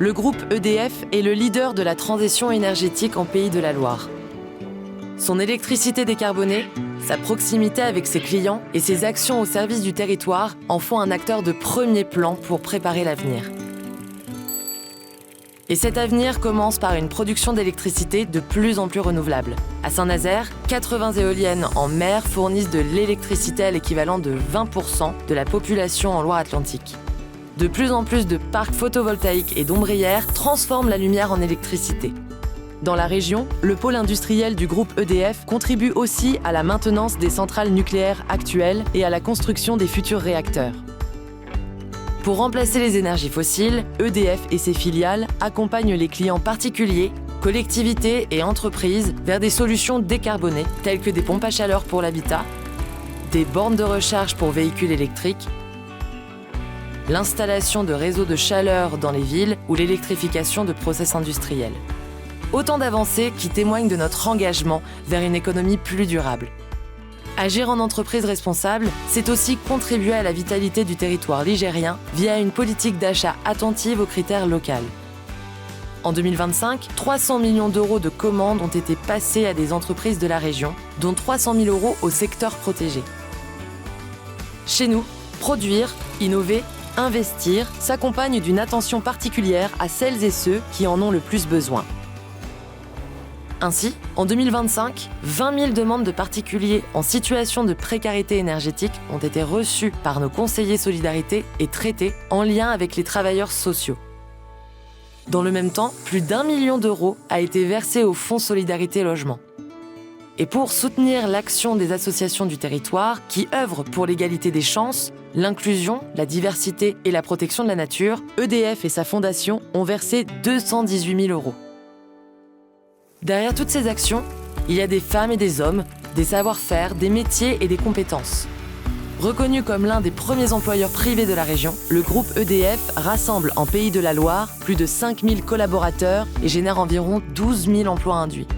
le groupe EDF est le leader de la transition énergétique en Pays de la Loire. Son électricité décarbonée, sa proximité avec ses clients et ses actions au service du territoire en font un acteur de premier plan pour préparer l'avenir. Et cet avenir commence par une production d'électricité de plus en plus renouvelable. À Saint-Nazaire, 80 éoliennes en mer fournissent de l'électricité à l'équivalent de 20% de la population en Loire-Atlantique. De plus en plus de parcs photovoltaïques et d'ombrières transforment la lumière en électricité. Dans la région, le pôle industriel du groupe EDF contribue aussi à la maintenance des centrales nucléaires actuelles et à la construction des futurs réacteurs. Pour remplacer les énergies fossiles, EDF et ses filiales accompagnent les clients particuliers, collectivités et entreprises vers des solutions décarbonées telles que des pompes à chaleur pour l'habitat, des bornes de recharge pour véhicules électriques, l'installation de réseaux de chaleur dans les villes ou l'électrification de process industriels. Autant d'avancées qui témoignent de notre engagement vers une économie plus durable. Agir en entreprise responsable, c'est aussi contribuer à la vitalité du territoire ligérien via une politique d'achat attentive aux critères locaux. En 2025, 300 millions d'euros de commandes ont été passées à des entreprises de la région, dont 300 000 euros au secteur protégé. Chez nous, produire, innover, investir s'accompagne d'une attention particulière à celles et ceux qui en ont le plus besoin. Ainsi, en 2025, 20 000 demandes de particuliers en situation de précarité énergétique ont été reçues par nos conseillers solidarité et traitées en lien avec les travailleurs sociaux. Dans le même temps, plus d'1 million d'euros a été versé au Fonds Solidarité Logement. Et pour soutenir l'action des associations du territoire qui œuvrent pour l'égalité des chances, l'inclusion, la diversité et la protection de la nature, EDF et sa fondation ont versé 218 000 euros. Derrière toutes ces actions, il y a des femmes et des hommes, des savoir-faire, des métiers et des compétences. Reconnu comme l'un des premiers employeurs privés de la région, le groupe EDF rassemble en Pays de la Loire plus de 5 000 collaborateurs et génère environ 12 000 emplois induits.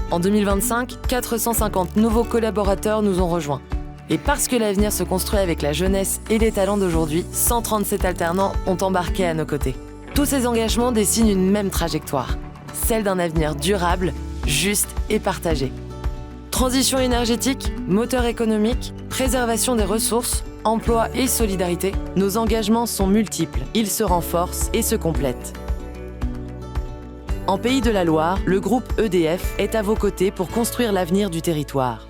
En 2025, 450 nouveaux collaborateurs nous ont rejoints. Et parce que l'avenir se construit avec la jeunesse et les talents d'aujourd'hui, 137 alternants ont embarqué à nos côtés. Tous ces engagements dessinent une même trajectoire, celle d'un avenir durable, juste et partagé. Transition énergétique, moteur économique, préservation des ressources, emploi et solidarité, nos engagements sont multiples, ils se renforcent et se complètent. En Pays de la Loire, le groupe EDF est à vos côtés pour construire l'avenir du territoire.